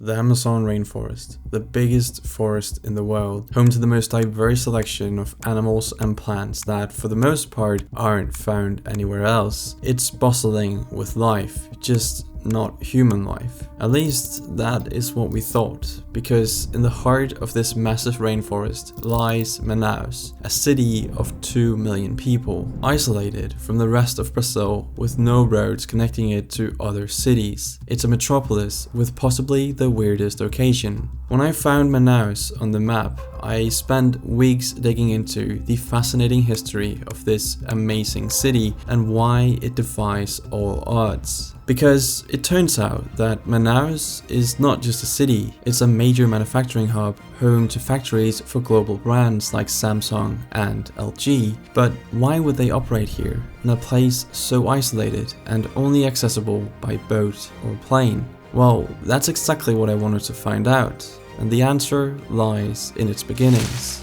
The Amazon rainforest, the biggest forest in the world, home to the most diverse selection of animals and plants that, for the most part, aren't found anywhere else. It's bustling with life, just not human life. At least that is what we thought, because in the heart of this massive rainforest lies Manaus, a city of 2 million people, isolated from the rest of Brazil with no roads connecting it to other cities. It's a metropolis with possibly the weirdest location. When I found Manaus on the map, I spent weeks digging into the fascinating history of this amazing city and why it defies all odds. Because it turns out that Manaus is not just a city, it's a major manufacturing hub, home to factories for global brands like Samsung and LG. But why would they operate here, in a place so isolated and only accessible by boat or plane? Well, that's exactly what I wanted to find out, and the answer lies in its beginnings.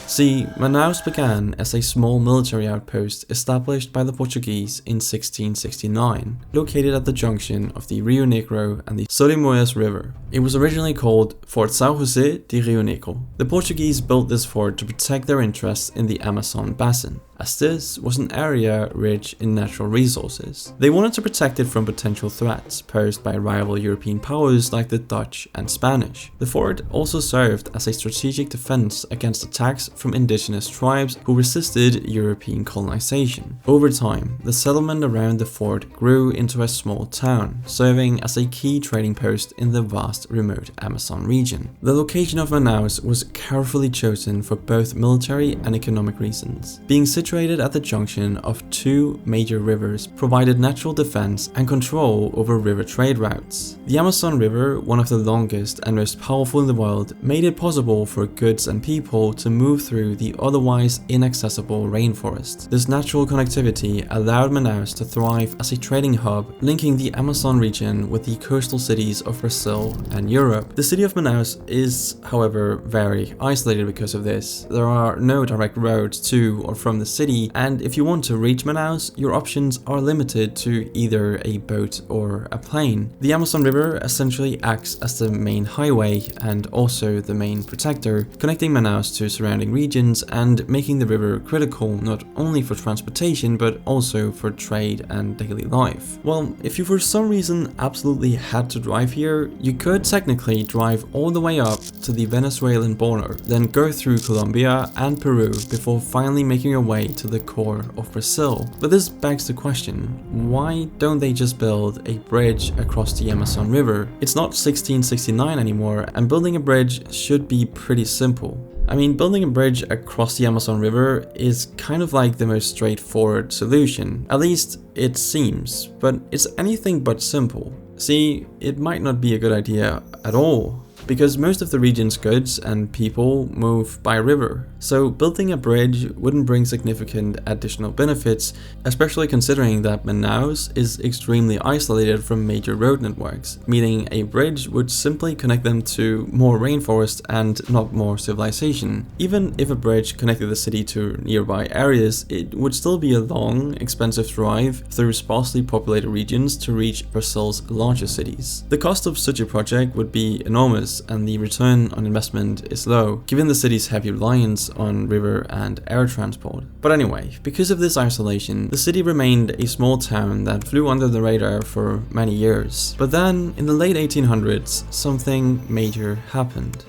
See, Manaus began as a small military outpost established by the Portuguese in 1669, located at the junction of the Rio Negro and the Solimões River. It was originally called Fort São José de Rio Negro. The Portuguese built this fort to protect their interests in the Amazon basin, as this was an area rich in natural resources. They wanted to protect it from potential threats posed by rival European powers like the Dutch and Spanish. The fort also served as a strategic defense against attacks from indigenous tribes who resisted European colonization. Over time, the settlement around the fort grew into a small town, serving as a key trading post in the vast remote Amazon region. The location of Manaus was carefully chosen for both military and economic reasons. Being situated at the junction of two major rivers provided natural defense and control over river trade routes. The Amazon River, one of the longest and most powerful in the world, made it possible for goods and people to move through the otherwise inaccessible rainforest. This natural connectivity allowed Manaus to thrive as a trading hub, linking the Amazon region with the coastal cities of Brazil and Europe. The city of Manaus is, however, very isolated because of this. There are no direct roads to or from the city, and if you want to reach Manaus, your options are limited to either a boat or a plane. The Amazon River essentially acts as the main highway and also the main protector, connecting Manaus to surrounding regions and making the river critical not only for transportation but also for trade and daily life. Well, if you for some reason absolutely had to drive here, you could technically drive all the way up to the Venezuelan border, then go through Colombia and Peru before finally making your way to the core of Brazil. But this begs the question, why don't they just build a bridge across the Amazon River? It's not 1669 anymore, and building a bridge should be pretty simple. I mean, building a bridge across the Amazon River is kind of like the most straightforward solution. At least it seems, but it's anything but simple. See, it might not be a good idea at all, because most of the region's goods and people move by river. So building a bridge wouldn't bring significant additional benefits, especially considering that Manaus is extremely isolated from major road networks, meaning a bridge would simply connect them to more rainforest and not more civilization. Even if a bridge connected the city to nearby areas, it would still be a long, expensive drive through sparsely populated regions to reach Brazil's larger cities. The cost of such a project would be enormous, and the return on investment is low, given the city's heavy reliance on river and air transport. But anyway, because of this isolation, the city remained a small town that flew under the radar for many years. But then, in the late 1800s, something major happened.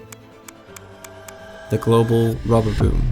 The global rubber boom.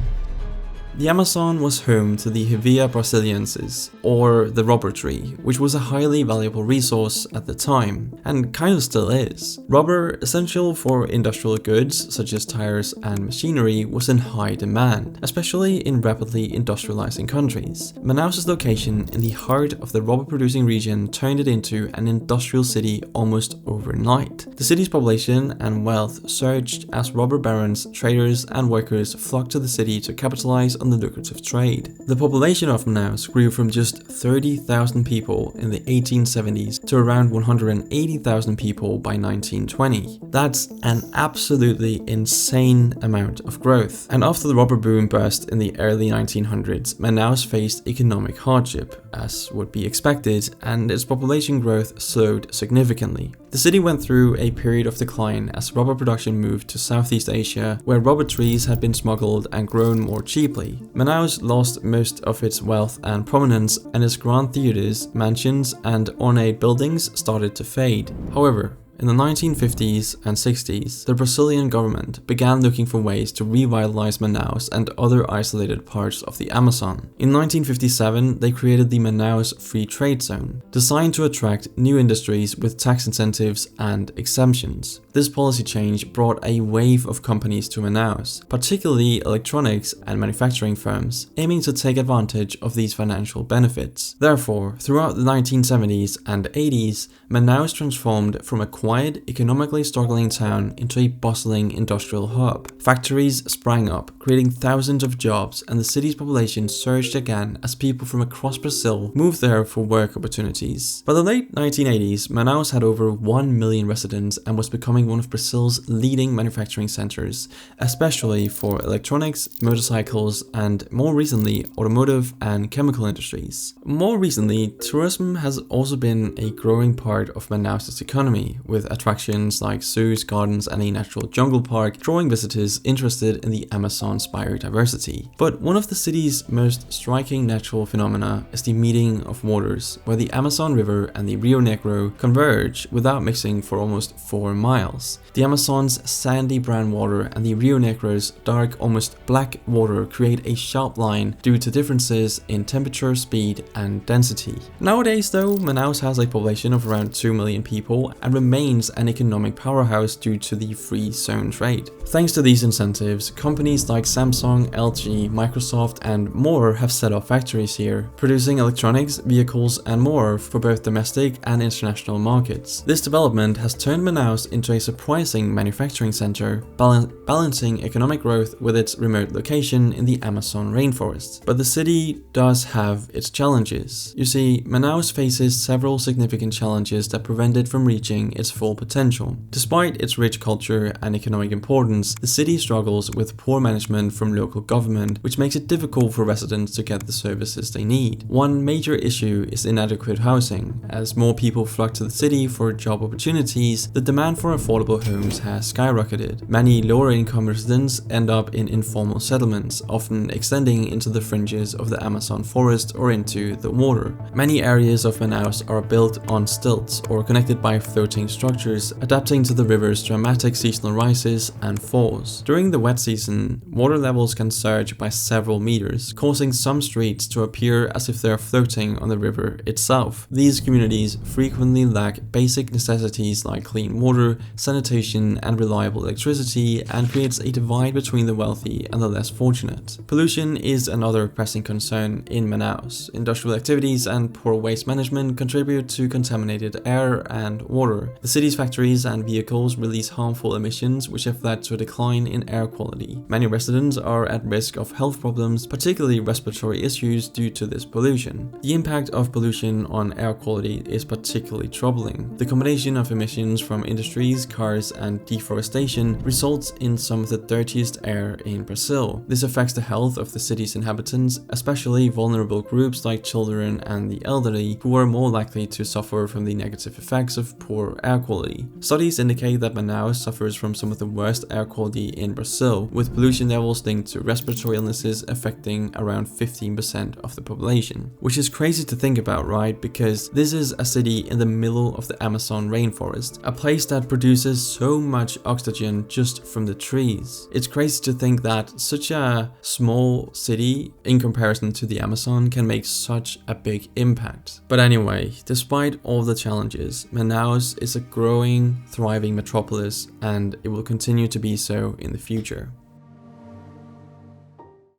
The Amazon was home to the Hevea brasiliensis, or the rubber tree, which was a highly valuable resource at the time, and kind of still is. Rubber, essential for industrial goods such as tires and machinery, was in high demand, especially in rapidly industrializing countries. Manaus' location in the heart of the rubber-producing region turned it into an industrial city almost overnight. The city's population and wealth surged as rubber barons, traders, and workers flocked to the city to capitalize on the lucrative trade. The population of Manaus grew from just 30,000 people in the 1870s to around 180,000 people by 1920. That's an absolutely insane amount of growth. And after the rubber boom burst in the early 1900s, Manaus faced economic hardship, as would be expected, and its population growth slowed significantly. The city went through a period of decline as rubber production moved to Southeast Asia, where rubber trees had been smuggled and grown more cheaply. Manaus lost most of its wealth and prominence, and its grand theaters, mansions, and ornate buildings started to fade. However, in the 1950s and 60s, the Brazilian government began looking for ways to revitalize Manaus and other isolated parts of the Amazon. In 1957, they created the Manaus Free Trade Zone, designed to attract new industries with tax incentives and exemptions. This policy change brought a wave of companies to Manaus, particularly electronics and manufacturing firms, aiming to take advantage of these financial benefits. Therefore, throughout the 1970s and 80s, Manaus transformed from a quiet, economically struggling town into a bustling industrial hub. Factories sprang up, creating thousands of jobs, and the city's population surged again as people from across Brazil moved there for work opportunities. By the late 1980s, Manaus had over 1 million residents and was becoming one of Brazil's leading manufacturing centers, especially for electronics, motorcycles, and more recently, automotive and chemical industries. More recently, tourism has also been a growing part of Manaus' economy, with attractions like zoos, gardens, and a natural jungle park drawing visitors interested in the Amazon's biodiversity. But one of the city's most striking natural phenomena is the meeting of waters, where the Amazon River and the Rio Negro converge without mixing for almost 4 miles. The Amazon's sandy brown water and the Rio Negro's dark, almost black water create a sharp line due to differences in temperature, speed, and density. Nowadays though, Manaus has a population of around 2 million people and remains an economic powerhouse due to the free zone trade. Thanks to these incentives, companies like Samsung, LG, Microsoft, and more have set up factories here, producing electronics, vehicles, and more for both domestic and international markets. This development has turned Manaus into a surprising manufacturing center, balancing economic growth with its remote location in the Amazon rainforest. But the city does have its challenges. You see, Manaus faces several significant challenges that prevent it from reaching its full potential. Despite its rich culture and economic importance, the city struggles with poor management from local government, which makes it difficult for residents to get the services they need. One major issue is inadequate housing. As more people flock to the city for job opportunities, the demand for affordable homes has skyrocketed. Many lower income residents end up in informal settlements, often extending into the fringes of the Amazon forest or into the water. Many areas of Manaus are built on stilts or connected by floating structures, adapting to the river's dramatic seasonal rises and falls. During the wet season, water levels can surge by several meters, causing some streets to appear as if they are floating on the river itself. These communities frequently lack basic necessities like clean water, sanitation, and reliable electricity, and creates a divide between the wealthy and the less fortunate. Pollution is another pressing concern in Manaus. Industrial activities and poor waste management contribute to contaminated air and water. The city's factories and vehicles release harmful emissions, which have led to a decline in air quality. Many residents are at risk of health problems, particularly respiratory issues due to this pollution. The impact of pollution on air quality is particularly troubling. The combination of emissions from industries, cars, and deforestation results in some of the dirtiest air in Brazil. This affects the health of the city's inhabitants, especially vulnerable groups like children and the elderly, who are more likely to suffer from the negative effects of poor air quality. Studies indicate that Manaus suffers from some of the worst air quality in Brazil, with pollution levels linked to respiratory illnesses affecting around 15% of the population. Which is crazy to think about, right? Because this is a city in the middle of the Amazon rainforest, a place that produces so much oxygen just from the trees. It's crazy to think that such a small city in comparison to the Amazon can make such a big impact. But anyway, despite all the challenges, Manaus is a growing, thriving metropolis, and it will continue to be so in the future.